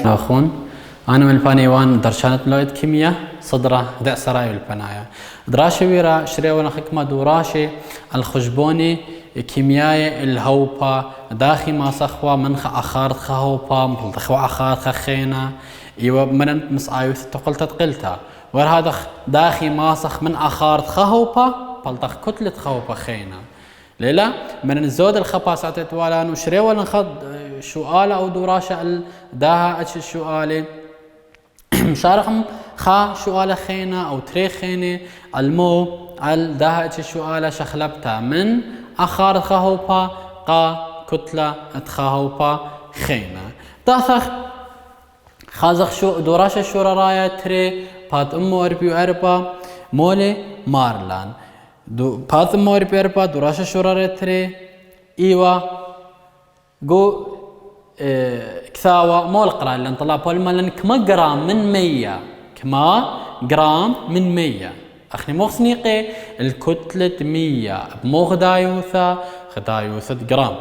أخون أنا من البانيوان درشانة ملويد كيمياء صدرة دع سراي بالبنايا دراشة ويرا شريونا حكمة دوراشة الخشبوني كيمياء الهوبا داخي ما سخوا منخ أخارت خهوبا ملتخوا أخارت خخينا إيوه من مسعيوث تقلت تقلتها ور هذا داخي ما سخ من أخارت خهوبا بلتخ كتلة خهوبا خينا ليلا من الزود الخباس عتت ولا نشري ولا نخد شؤالة أو دراشة داها أش الشؤالة مشارخم خا شؤالة خينا أو تري خينة المو على داها أش الشؤالة شخلبتها من أخار خهوبا قا كتلة اتخهوبا خينا تاثخ خازخ شو دراشة شورارايا تري بات أمو أربي وأربا مولي مارلان بات أمو أربي وأربا دراشة شورارايا تري إيوا جو كثاوة مول قرا لان طلع بولمالن كما جرام من 100 كما جرام من 100 اخني مو صنيقي الكتلة 100 بمو خدايوثة جرام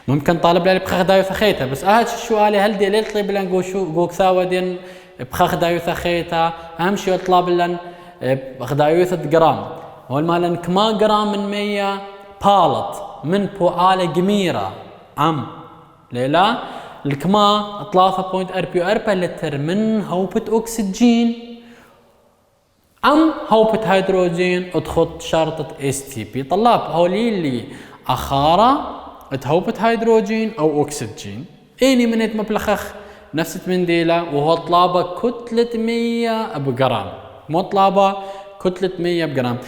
ممكن طالب لي بخ خدايوثة خيتها بس السؤال هل دي ليل طيب لان جو كثاوة دين بخ خدايوثة خيتها اهم شيء طلب لان خدايوثة جرام هو المالن كما جرام من 100 بالط من بوعالة جميرة ليلا الكما 3.44 لتر من هوبة أكسجين هوبة هيدروجين ادخل شرطة STP طلاب هولي اللي أخارة هوبة هيدروجين أو أكسجين إني منت مبلخخ نفس منديلة وهو طلابة كتلة 100 بجرام مو طلابة كتلة 100 بجرام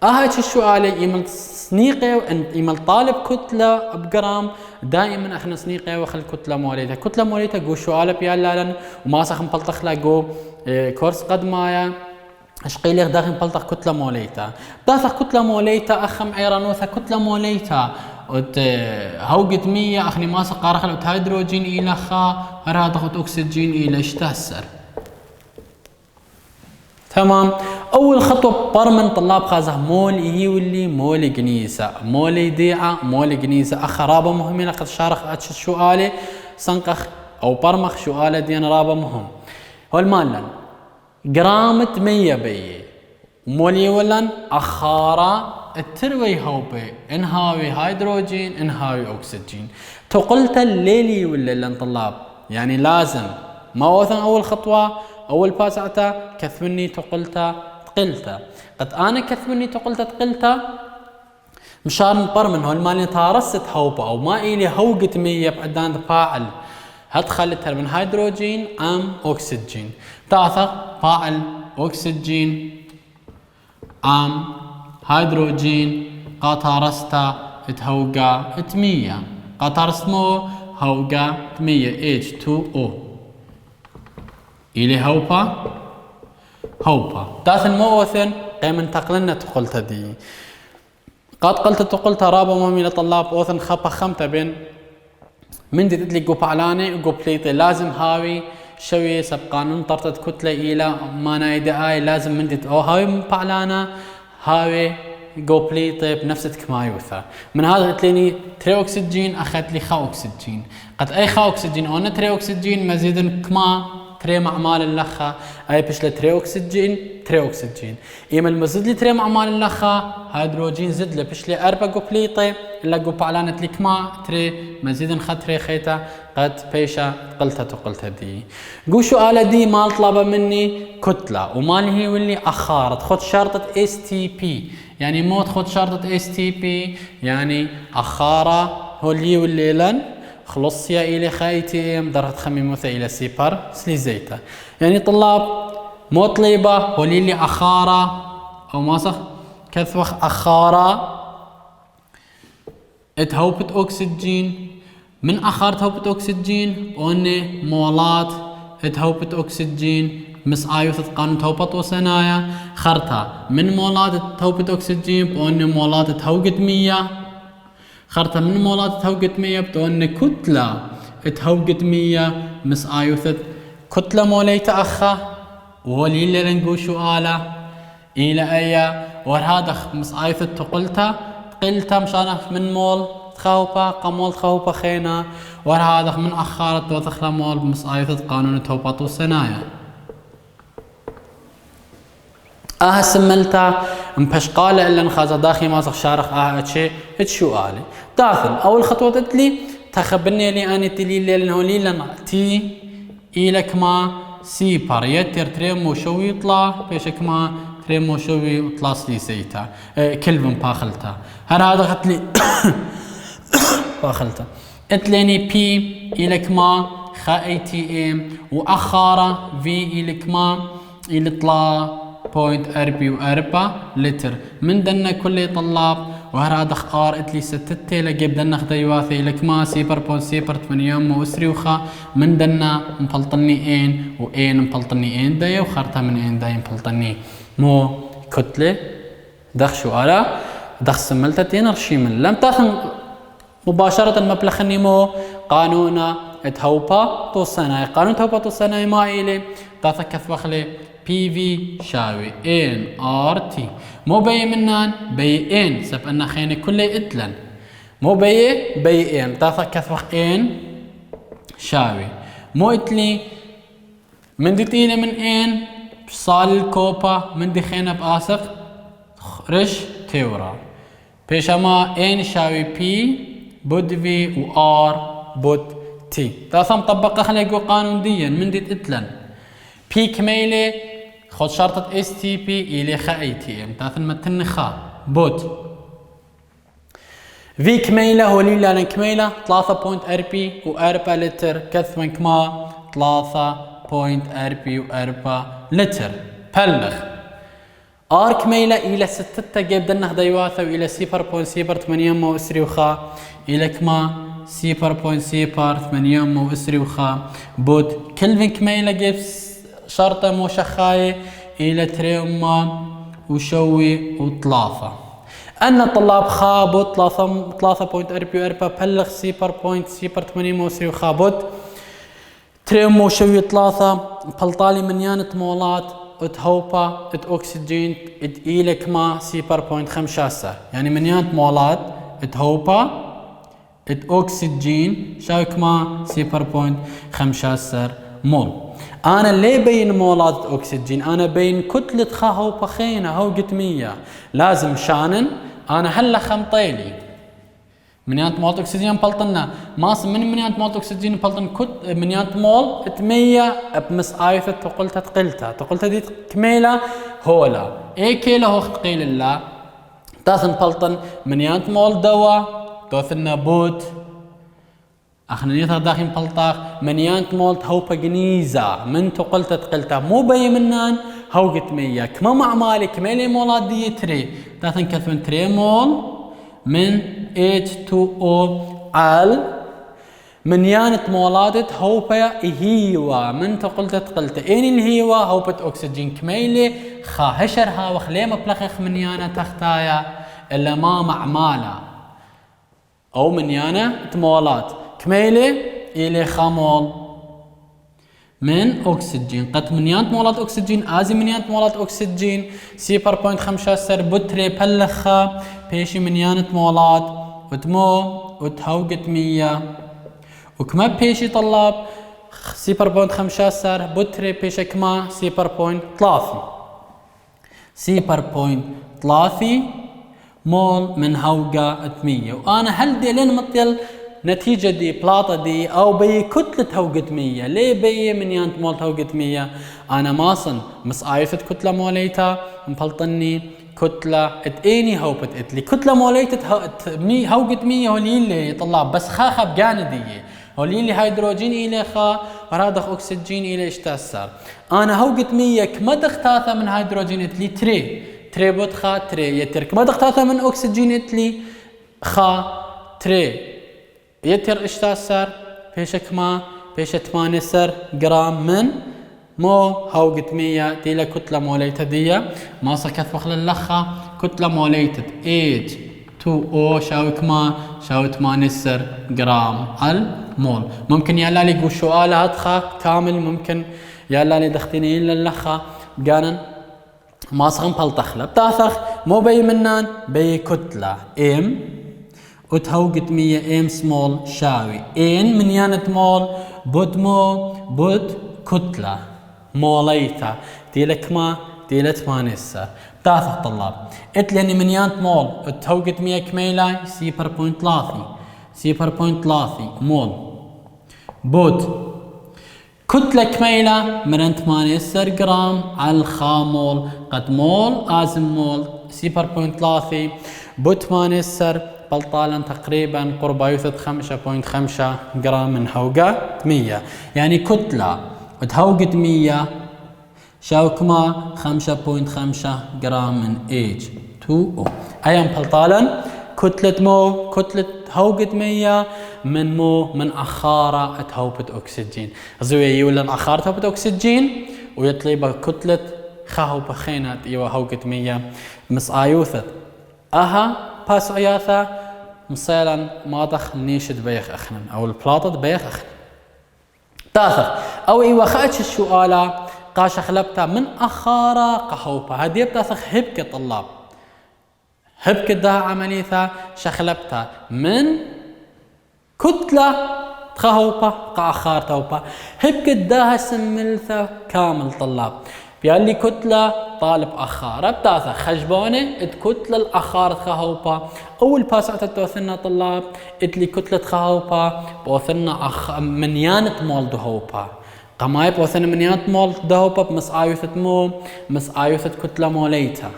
هاي السؤال يمل صنيقة يمل طالب كتلة بجرام دائما احنا صنيقة وخل كتلة موليتها جو سؤال بيالالن وما سخ مبلطخ لا جو كورس قد مايا اشقيلي داخل مبلطخ كتلة موليتها داخل كتلة موليتها اخم عيرانوثا كتلة موليتها هوجت 100 اخني ما سخ قارخل هيدروجين الى خا هرا ضغط اكسجين الى اشتهسر تمام اول خطوه برمن طلاب خازه مول هي واللي مول جنيسه مول ديعه مول جنيسه اخرابه مهمه لقد شارخ اتش السؤال سنقخ او برمخ سؤال دين رابه مهم هو المالن جرامة 100 بي مولي ولن اخارا التروي هوبي انهاوي هيدروجين انهاوي اكسجين تقلت الليلي ولا لن طلاب يعني لازم ما وثن اول خطوه أول باسعتا كثمني تقلتا قد أنا كثمني تقلتا مشان برمن هو المالي تارست هوبا أو ما إلي هوقت 100 بعدان تفاعل هتخلتها من هيدروجين أكسجين تاثر فاعل أكسجين هيدروجين قاتارستا تهوقا 100 قاتارسمو هوقا 100 H2O إلي هوبا داثن موثن قيم انتقلنا تقلت دي قد قلت تقلت رابا مهمي لطلاب اوثن خبا خمتا بين من دي تدلي قو بعلاني وقو بليطي لازم هاوي شوي سبقانون طرطت كتلة إلى ما نايدي آي لازم من دي هاوي بعلانا هاوي قو بليطي بنفسك ما يوثا من هذا تليني تري أكسجين أخذت لي خا أكسجين قد أي خا أكسجين أو تري أكسجين مزيدا كما تري معمال اللخة اي بشلة تري اكسجين ايما المزيد لي تري معمال اللخة هيدروجين زد له بشلة 4 بليطة الا قو بعلانة لك ما تري مزيدا خد تري خيتا قد بيشا تقلتها دي قو سؤال دي مال طلبة مني كتلة ومال هي واللي اخارت خد شرطة STP يعني مو خد شرطة STP يعني اخارة هو اللي واللي لن خلص يا إلي خايتي مدرت خميموثة إلى سيبر سليزيتا يعني طلاب مو طليبة وليلي أخارة أو ماسخ كثوخ أخارة اتهوبت أكسجين من أخارت هوبت أكسجين وأني مولات اتهوبت أكسجين مس آيوث قانون تهوبت وسنايا خرتها من مولات اتهوبت أكسجين بأني مولات اتهوقت 100 خرطة من مولات تهوقت 100 بتوان كتلة تهوقت 100 مس آيوثت كتلة موليتا أخا وولي اللي رنقو سؤالة إلى أيا ورهذا مس آيوثت تقلتا مشان من مول تخوبا قمول تخوبا خينا وهذا من أخارت وتخلا مول بمسايفة قانون توباتو سنايا سملتا مبش قال إلا نخازا داخي ماسخ شارخ اتشي اتشو آلي داخل أول خطوة تتلي تخبرني لي أني تلي لأنه لي لنا تي إلك ما سيبر يتر تريمو شو يطلع بيشك ما تريمو شو يطلع سليسيتا كلفن باخلتا هذا خطلي باخلتا اتليني بي إلك ما خا اي تي ام وأخارة في إلك ما يطلع 0.44 لتر من دنا كل طلاب وهذا ار اتلي ستتي لجيب دنا خديواثي لك ما سيبر بون سيبر 8 يوم واسري وخا من دنا مبلطني ان وان مبلطني ان داي وخرتها من ان داي مبلطني مو كتله دخشو على دخ سملتتين رشيمن لم تاخن مباشرة مبلغني مو قانون تهوبا توسناي قانون تهوبا توسناي ما إلي تاثك كثبخلي بي في شاوي ان ار تي مو بي منان بي ان سب أن خيني كل إتلن مو بي ان تاثك كثبخ ان شاوي مو إتلي من دي تيلي من ان صال الكوبا من دي خينا بآسف رش تيورا بيش أما ان شاوي بي بود في و ار بود تي تاثم مطبقة خليقو قانون ديا من دي تتلن بي كميلة خد شرطة اس تي بي إلي خا اي تي ام تاثن متن خا بود في كميلة هو ليلا كميلة 3.4 و 4 لتر كثما كما 3.4 و 4 لتر بلغ ار كميلة إلى 6 جيب دنا هديواثا وإلى 0.08 مو اسري وخا إلى كما 0.08 مو اسري وخا بود كلفن كميلة جيب شرطة مو شخاية إلى تريما وشوي وطلافة أن الطلاب خابط 3.44 بلغ 0.08 مو اسري وخا بود تريما وشوي طلافة بلطالي منيانة مولات اتهوبا ات اكسجين ات إلك ما 0.5 يعني منيانة مولات اتهوبا ات اكسجين شايك ما 0.5 مول انا ليه بين مولات اكسجين انا بين كتلة هوبا خينة هوقت 100 لازم شانن انا هلا خمطيلي منيانة مول اكسجين بلطنا ماس من منيانة مول اكسجين بلطن كت منيانة مول 100 بمس آيثة تقلتها دي كميلة هولا اي كيلة هو قيل الله تاثن بلطن منيانة مول دواء توثنا بوت اخنا نيتها داخل بلطاق منيانة مول هوبا جنيزة من تقلتها مو بي منان هوقت 100 كما مع مالي كميلة مولات دي تري تاثن كثمن تري مول من H2O على منيانة مولادة هوبا هيوا من تقلت اين الهيوا هوبة اكسجين كميلة خا هشرها وخليه مبلخخ منيانة تختايا الا ما معمالة او منيانة مولات كميلة الي خامول من اكسجين قد منيانة مولات اكسجين ازي منيانة مولات اكسجين 0.5 بتري بلخا بيشي منيانة مولات وتمو وتهوقت 100 وكما بيشي طلاب 0.5 بتري بيشي كما 0.3 مول من هوقة 100 وانا هل دي لين مطيل نتيجة دي بلاطة دي او بي كتلة هوقة 100 ليه بي منيانة مول هوقة 100 انا ماصن مسايفة كتلة موليتا مفلطني كتلة اتيني هوبت اتلي كتلة موليتت هوقت 100 هولي اللي طلع بس خاخة بجاندية هولي اللي هيدروجين إلي خا ورادخ أكسجين إلي اشتاسر أنا هوقت 100 كما دختاثة من هيدروجين اتلي تري بوت خا تري يتر كما دختاثة من أكسجين اتلي خا تري يتر اشتاسر بيشك ما بيش 8 جرام من مو هوقت 100 تيلا كتلة موليتة دي ما سكت بخل اللخة كتلة موليتة H2O شاوي كما شاوي 8 جرام المول ممكن يلا لي قو سؤال هاتخا كامل ممكن يلا لي دختيني للخة قانا ما سخن بلطخلة بتاثخ مو بي منان بي كتلة M وتهوجت 100 ام سمول شاوي ان من يانت مول بود مو بود كتلة موليتا ديلك ما ديلت مانسة تاثق طلاب اتلني من يانت مول تهوجت 100 كميلاي سيبر بوينت لاثي سيبر بوينت لاثي مول بود كتلة كميلة من 18 جرام على الخامول قد مول ازم مول سيبر بوينت لاثي بود 18 بلطالا تقريبا قرب يوثد 5.5 جرام من هوجة 100 يعني كتلة وتهوجت 100 شاوكما 5.5 جرام من H2O ايام بلطالا كتلة مو كتلة هوجت 100 من مو من أخارة تهوبت أكسجين زوي يولن أخارة تهوبت أكسجين ويطلب كتلة خاهو بخينات إيوه هوجت 100 مس آيوثت أها باس عياثة مصيلا ما دخل نيشد بيخ أخنا أو البلاطة بيخ أخنا تاثر أو إيوه خاتش السؤالة قاش خلبتها من أخارة قهوبة هدي بتاثخ هبك طلاب هبك ده عمليتها شخلبتها من كتلة تخهوبة قاخار توبة هبك ده سملتها كامل طلاب بيالي كتلة طالب أخارة بتاثخ خجبونة كتلة الأخار تخهوبة أول باسعة توثنا طلاب اتلي كتلة تخهوبة بوثنا منيانة مول دهوبة قماي بوثنا منيانة مول دهوبة بمس آيوثة مو مس آيوثة كتلة موليتها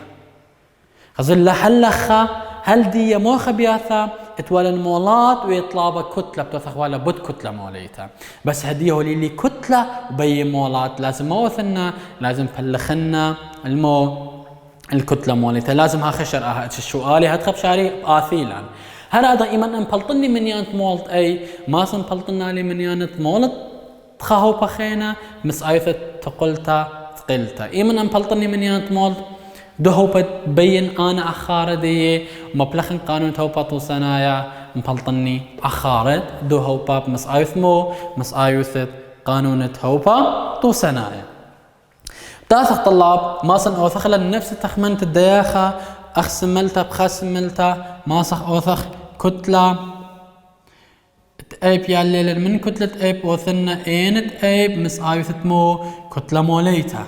خزل لحلخة هل دي مو خبياثة اتولن مولات ويطلابا كتلة بتوثخ ولا بد كتلة موليتها بس هديه لي كتلة وبي مولات لازم موثنا لازم فلخنا المو الكتلة موليتها لازم ها خشر السؤالي هتخب شاري آثيلا هل هذا إيمان أن بلطني من يانت مولت أي ما سن بلطنا لي من يانت مولت تخهو بخينا مس آيثة تقلتا تقلتا إيمان أن بلطني من يانت مولت دهوبة بين أنا أخارة دي مبلغن قانون توبة صنايع مبلطني أخارة دهوبة بمس آيث مو مس آيث قانون توبة تو صنايع تاثق طلاب ما صن أوثخ لنفس تخمنت الدياخة أخسملتا بخسملتا ما صخ أوثخ كتلة ايب يالليل من كتلة ايب وثنا اينت ايب مس آيث مو كتلة موليتا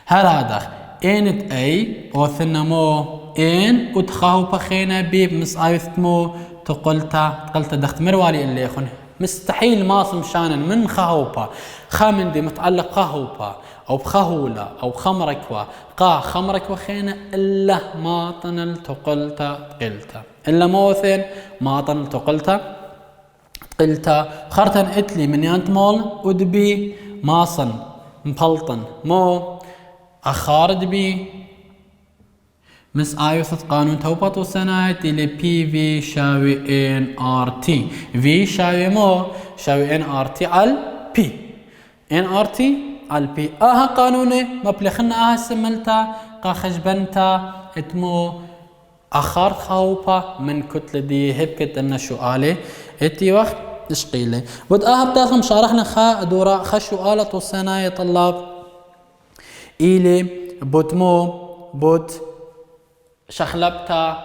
هرادخ إنت أي وثنا مو إن وتخاو بخينا بيب مس آيثمو تقلتا دخت مروالي اللي يخون مستحيل ماصم شانا من خاوبا خامن دي متعلق خاوبا أو بخهولة أو خمركوا خمركوا خينا إلا ما طنل تقلتا قلتا إلا موثن ما طنل تقلتا قلتا خرطن إتلي من يانت مول ودبي ماصن مبلطن مو أخارد بي مس آيوثت قانون توبط وسنايت اللي بي في شاوي ان ار تي في شاوي مو شاوي ان ار تي على بي ان ار تي على بي قانوني مبلغنا سملتا قا خجبنتا اتمو أخار خوبة من كتلة دي هبكت أن شؤالي اتي وقت تشقيلي بود بتاخم شارحنا خا دورا خشو آلة وسنايا طلاب إلي بوتمو بوت شخلبتا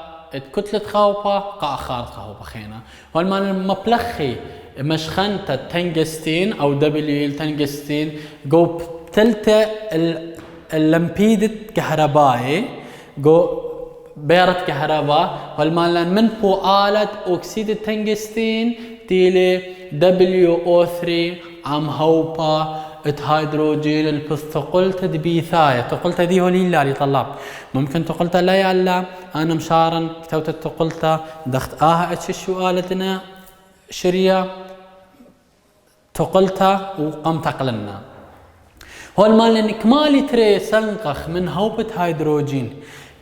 كتلة خوبة قاخار خوبة خينا والمان مبلخي مشخنتا تنجستين أو دبليو تنجستين جو بتلتا اللمبيدة كهربائي جو بيرت كهرباء والمان من آلة أكسيد التنجستين تيلي WO3 عم هوبا هيدروجين البث تقلت بيثاية تقلت دي هو لله طلاب ممكن تقلت لا يعلى أنا مشارن كتوت تقلت دخت اتش السؤالتنا شرية تقلت وقم تقلنا هو المال إن كمالي تري سنقخ من هوبة هيدروجين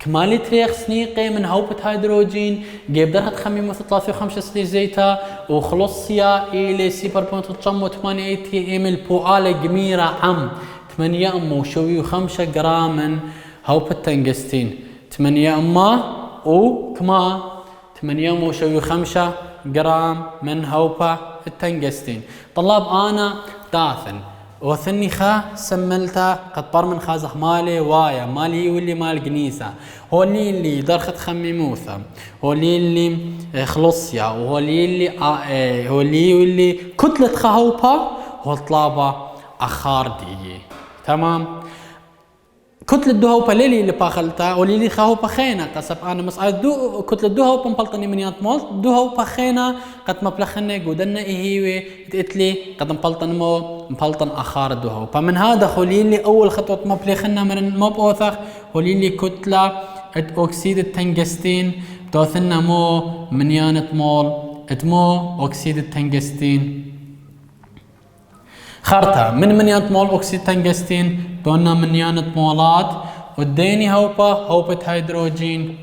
كمالي تريخ سنيقي من هوبة هيدروجين جيب درهة خميمة 3.5 سلي زيتا وخلصيا إلي سيبر بونت تشمو 8 تي ام البوالة جميرة عم 8 أمو شوي 5 جرام من هوبة تنجستين 8 أما وكما 8 أمو شوي 5 جرام من هوبة التنجستين طلاب أنا داثن وثني خا سملتا قد بار من خازخ مالي وايا مالي واللي مال قنيسة هو اللي درخت خميموثا هو اللي خلصيا وهو اللي هو اللي كتلة خهوبا هو طلابة أخاردي تمام. كتلة دوهوبا ليلي اللي باخلتا وليلي خهوبا خينا قصب أنا مسعد دو كتلة دوهوبا مبلطني من يانت دوهوبا خينا قد مبلخني قودنا إيهيوي تقتلي قد مبلطن أخار دوهوبا من هذا خليلي أول خطوة مبلخنا من مبوثخ وليلي كتلة أكسيد التنجستين دوثنا مو من يانت مول اتمو أكسيد التنجستين خرطة من يانت مول أكسيد تنجستين دونا من يانت مولات وديني هوبة هيدروجين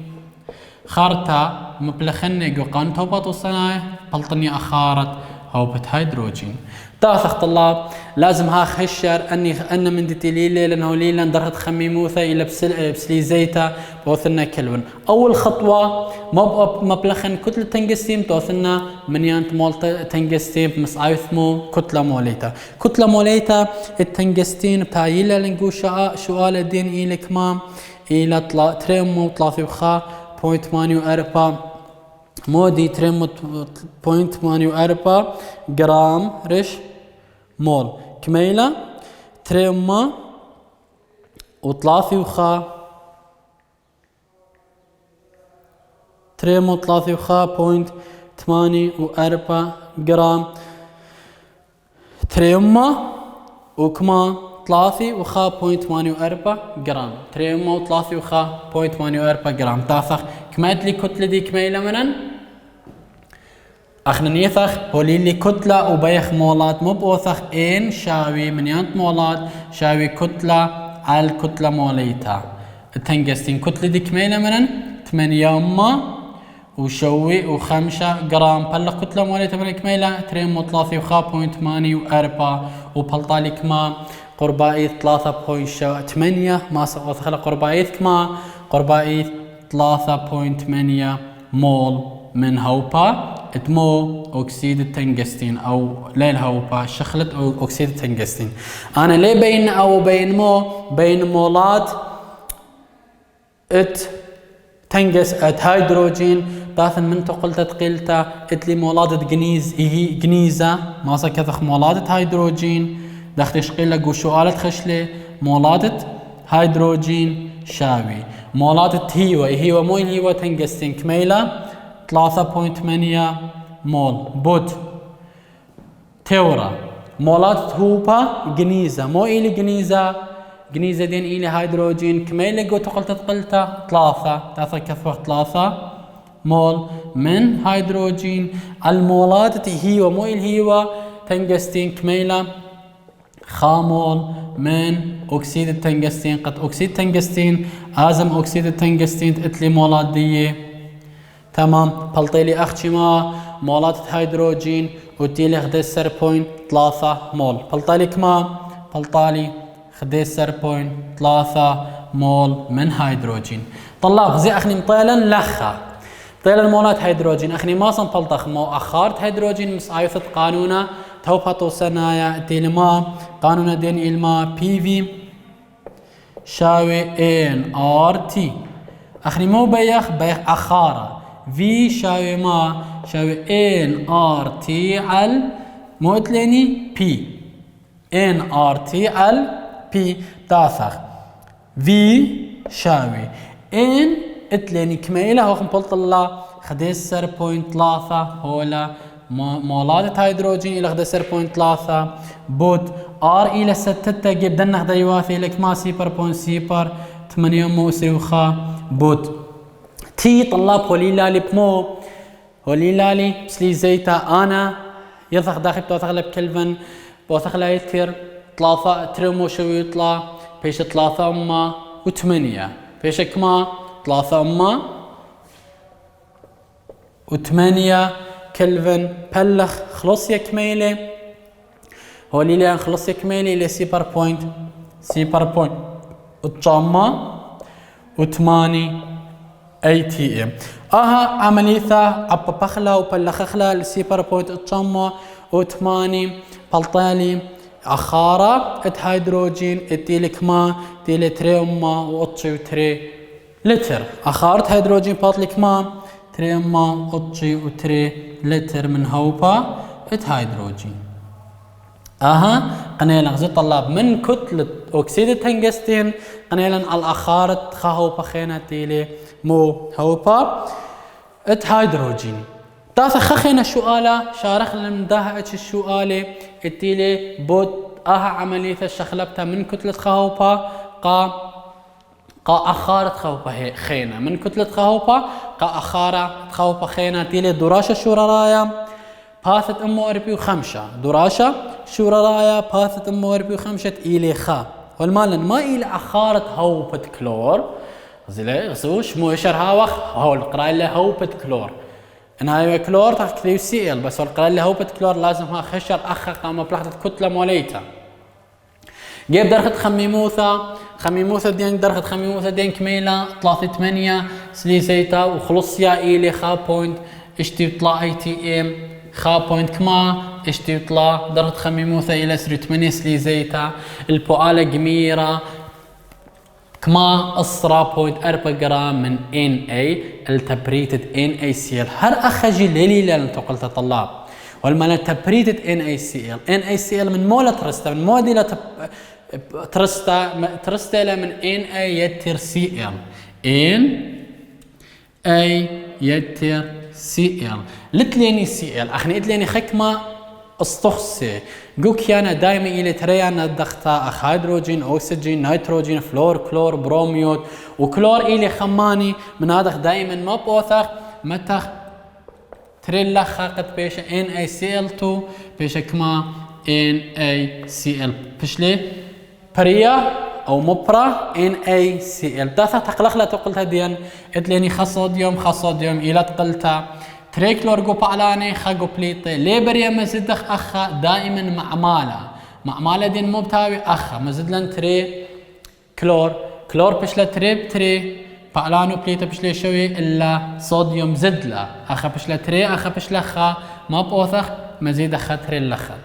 خرطة مبلخني قوقان هوبة توصناي بلطني أخارت هوبة هيدروجين. تاثخ طلاب لازم ها خشر أن من ديتيليلي لأنه ليلا درهت خميموثة إلى بسلي زيتا بوثنا كلون. أول خطوة مبلخن كتلة تنجستيم توثنا من يانت مول تنجستيم مسعيثمو كتلة موليتا. كتلة موليتا التنجستين بتايلا لنقو شوال الدين إلى كمام إلى تريمو طلافي بخا 0.84 مودي تريمو 0.84 جرام رش مول كميلة تريما وطلافي وخا تريمو طلافي وخا 0.84 جرام تريما وكما طلافي وخا 0.84 جرام تريما وطلافي وخا 0.84 جرام تاثخ كمات لي كتلة دي كميلة منن اخنا نيثخ هوليلي كتلة وبيخ مولات مو بوثخ ان شاوي من يانت مولات شاوي كتلة على الكتلة موليتا التنجستين كتلة دي كميلة منن 8 وشوي و5 جرام بلغ كتلة موليتا من كميلة تريم وطلافي وخا 0.84 وبلطالي كما قربائيث 3.8 ما وثخلا قربائيث كما قربائيث 3.8 مول من هوبا اتمو اكسيد التنجستين او ليل هوبا شخلت او اكسيد التنجستين. انا ليه بين او بين مو بين مولات تنجس هيدروجين داثن من تقل تثقيلتا اتلي مولات جنيز هي جنيزة ما سكثخ مولات هيدروجين داخل قيلة قوشوالت خشلي مولات هيدروجين شاوي مولات هيوة مو هيوة تنجستين كميلة 3.8 مول بوت تورا مولات هوبا جنيزة مو إلي جنيزة دين إلي هيدروجين كميلة قو تقلتا 3 كثوة 3 مول من هيدروجين المولات هيوة مو إلي هيوة تنجستين كميلة خامول من أكسيد التنجستين قد أكسيد التنجستين آزم أكسيد التنجستين اتلي مولات دي تمام. بلطيلي أخشما مولات هيدروجين وتيلي خديسر 0.3 مول بلطيلي كما بلطالي خديسر 0.3 مول من هيدروجين. طلاب زي أخني مطيلا لخا طيلا مولات هيدروجين أخني ما صنبلطخ مو أخارت هيدروجين مسعيثة قانونا توباتو سنايا تيلي ما قانونا دين إلما بي في شاوي ان ار تي أخني مو بيخ أخارة في شاوي ما شاوي ان ار تي على مو اتليني بي ان ار تي على بي تاثخ في شاوي ان اتليني كميلة هو خمبلط الله خديسر 0.3 هولا مولات هيدروجين إلى خديسر 0.3 بوت ار إلى 6 جبدنا خدا يوافي لك ما سيبر 8 مو سيوخا بوت تي طلاب هوليلالي بمو هوليلالي بسلي زيتا انا يضخ داخل توثغلب كلفن بوثغلا يتر 3 ترمو شو يطلع بيش 3 أما و8 بيش كما 3 أما و8 كلفن بلخ خلص يكميلي هوليلي خلص يكميلي إلى سيبر بوينت وتشاما و8 ATM اها عمليثة عبا بخلا وبلخخلا لسيبر بوينت اتشاما و8 بلطالي أخارة ات هيدروجين اتيلك ما تيلي تري أما وأطشي وتري لتر. أخارة هيدروجين باطلك ما تري أما وأطشي وتري لتر من هوبا ات هيدروجين. قنيلا غزي طلاب من كتلة أكسيد التنغستين قنيلا الأخارة خهوبا خينا تيلي مو هوبا ات هيدروجين. تاسا خخينا شؤالة شارخ لم داها اتش الشؤالة اتيلي بود عملية الشخلبتها من كتلة خهوبا قا أخارة خهوبا خينا من كتلة خهوبا قا أخارة خهوبا خينا تيلي دراشة شورارايا باثت أمو أربي وخمشة دراشة شورارايا باثت أمو أربي وخمشة إيلي خا والمالن ما إيلي أخارة هوبة كلور زي غسوش مو يشر هاوخ هو القراءة اللي هوبة كلور إن هاي كلور تحكي سي ال بس القراءة اللي هوبة كلور لازم ها خشر أخا قام بلحظة كتلة موليتا. جيب درخة خميموثا دين درخة خميموثا دين كميلة 3 سليزيتا وخلصيا إيلي خا بوينت اشتي يطلع اي تي ام خا بوينت كما اشتي يطلع درخة خميموثا إلى 8 سليزيتا البؤالة جميرة كما أسرى بوينت 4 جرام من NA التبريتد NaCl هر أخجي ليلي لأن تقلت طلاب والمعنى تبريتد NaCl من مولا ترستا من موديلا ترستا من Na يتر Cl Na يتر Cl لتليني Cl أخني إتليني خكمة استخصي جوكيانا دائما إلى تريانا الضغطة أخ هيدروجين أكسجين نيتروجين فلور كلور بروميوت وكلور إلى خماني من هذا دائما ما بوثخ متخ تريلا خاقت بيشا NaCl2 بيشا كما NaCl بشلي بريا أو مبرا NaCl داثا تقلق لا تقلتها ديان إتليني خصوديوم إلى تقلتها تريكلور جو بعلاني خاجو بليطي ليبريا مزدخ أخا دائما معمالة دين مو بتاوي أخا مزدلن تري كلور بشلا تري بعلانو بليطة بشلا شوي إلا صوديوم زدلا أخا بشلا تري أخا بشلا خا ما بوثخ مزيد أخا تري لخا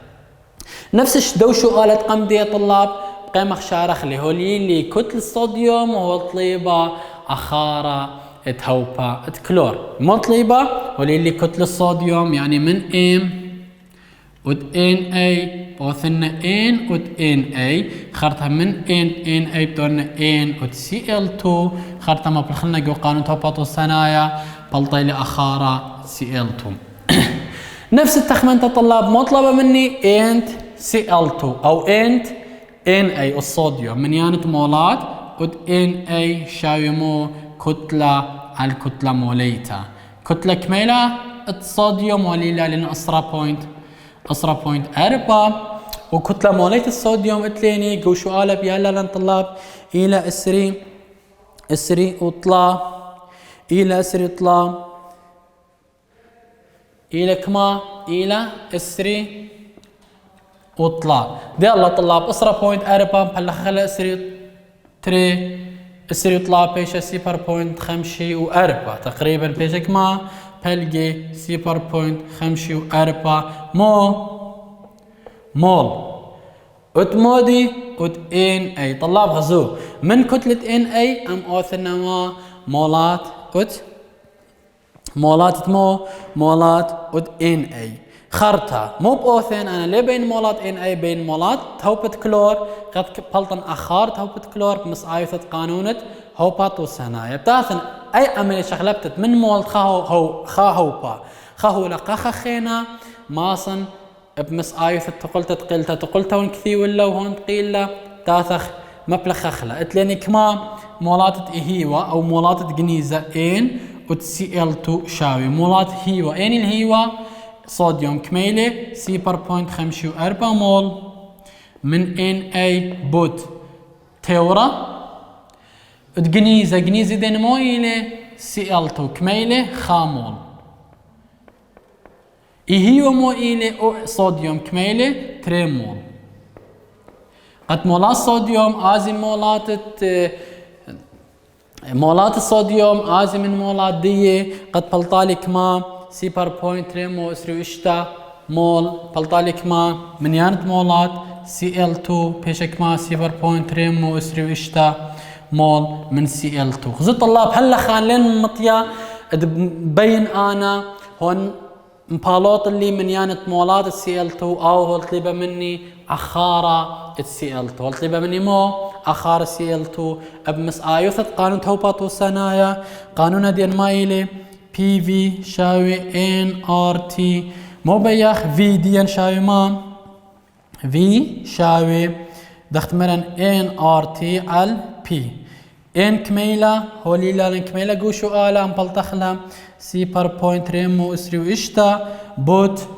نفس الشدوشو قالت قمدي طلاب قيمة شارخ لي كتل الصوديوم وطليبة أخارة اتهوبا اتكلور مطلبة وليلي كتل الصوديوم يعني من ام ود ان اي بوثنا ان ود ان اي خرطها من ان اي بدون ان ود سي ال 2 خرطها ما بلخلنا جو قانون توباطو الصنايا بلطيلي اخارة سي ال 2 نفس التخمنة طلاب مطلبة مني انت سي ال 2 او انت ان اي الصوديوم من يانت مولات ود ان اي شايمو كتلة على الكتلة موليتا كتلة كميلة الصوديوم وليلة لأن أسرى بوينت 4 وكتلة موليتا الصوديوم اتليني قوشو آلا بيالا لن طلاب إلى اسري وطلا إلى اسري طلا إلى كما إلى اسري وطلا دي الله طلاب أسرى بوينت 4 بحل خلا اسري تري السري يطلع بيشا 0.54 تقريبا بيشا كما بلقي 0.54 مول اتمودي ات ان اي طلاب غزو من كتلة ان اي ام اوثنا ما مولات ات ان اي خرطة مو بأوثن أنا ليه بين مولات إن أي بين مولات هوبة كلور قد بلطن أخار هوبة كلور بمس آيثة قانونة هوبات وسنايا بتاثن أي عملية شغلبتت من مولت خا هوبا خاهو لقا خينا ماصن بمس آيثة تقلتا ونكثي ولا وهون تقيلا تاثخ مبلغ خخلة اتليني كما مولات إهيوا أو مولات جنيزة إن وت سي ال 2 شاوي مولات هيوا إن الهيوا صوديوم كميلة 0.54 مول من ان اي بوت تورا جنيزة دين مويلة سي ال 2 كميلة خامول إهيو مويلة صوديوم كميلة 3 مول قد مولات صوديوم آزي مولات الصوديوم آزي من مولات دي قد بلطالي كما 0.3 مو اسري اشتا مول بلطالي كما من يانت مولات Cl2 بيشك ما 0.3 مو اسري واشتا مول من Cl2. خذوا طلاب هلا خالين مطيا بين انا هون مبالوط اللي من يانت مولات Cl2 او هو طلبه مني اخاره Cl2 هو طلبه مني مو اخار Cl2 بمس ايوثت قانون توبات وسنايا قانون دين مايلي بي في شاوي ان ار تي مو بياخ في دي شاوي ما في شاوي دخت مرن ان ار تي على بي ان كميلة هوليلا لن كميلة قوشو آلا مبلتخلا سي بار بوينت ريمو اسري واشتا بوت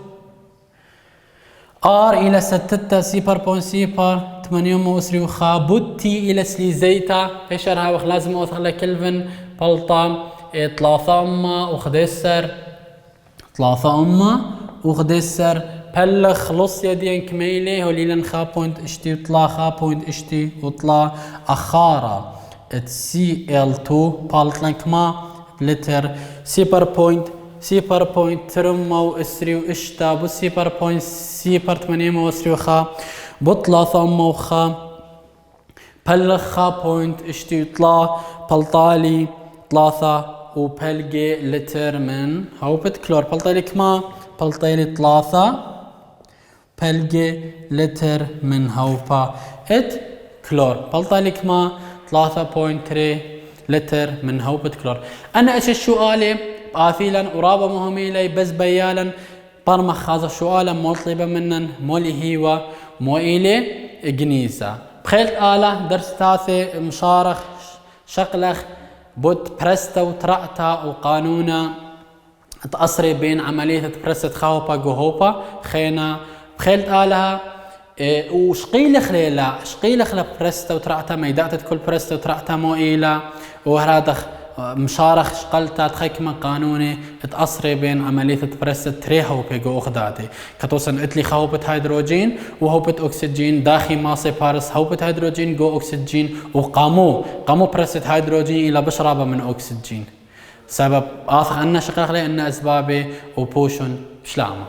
ار الى ستتا سي بار بوينت سي بار 8 مو اسري وخا بوت تي الى سليزيتا فيشرها وخ لازم اوثخلا كلفن بلطة 3 أمة وخدسر 3 أمة وخدسر بل خلص يدين كميلة هوليلن خا بوينت اشتي وطلع خا بوينت اشتي وطلع اخارة Cl2 بالتلن كما لتر سي بار بوينت ترمو اسري واشتا بو سي بار بوينت سي بار 8 مو اسري وخا بطلع ثم وخا بل خا بوينت اشتي وطلع بلطالي 3 وبلقي لتر من هوبت كلور بلطالي كما بلطالي 3 بلقي لتر من هوبا ات كلور بلطالي كما 3.3 لتر من هوبة كلور. أنا إيش السؤال بآثيلا قرابة مهمة لي بس بيالا برمخ هذا السؤال مطلبة منن مولي هيوا مو إلي جنيزة. بخيلت آلة درس تاثي مشارخ شقلخ بود برستا وترأتا وقانونا تأصري بين عملية برست خوبا جوهوبا خينا بخيلت آلها وشقيلخ ليلا شقيلخ لبرستا وترعتا ميداتت كل برستا وترعتا مو إيلا وهرادخ مشارخ شقلتا تخيكما قانوني تأصري بين عملية برستا تريها وبيقو أخداتي كتوصن اتلي خوبة هيدروجين وهوبة أكسجين داخي ماسي بارس هوبة هيدروجين جو أكسجين وقامو برستا هيدروجين إلى بشرابة من أكسجين سبب آثخ أن شقلخ لي أن أسبابي وبوشن بشلامة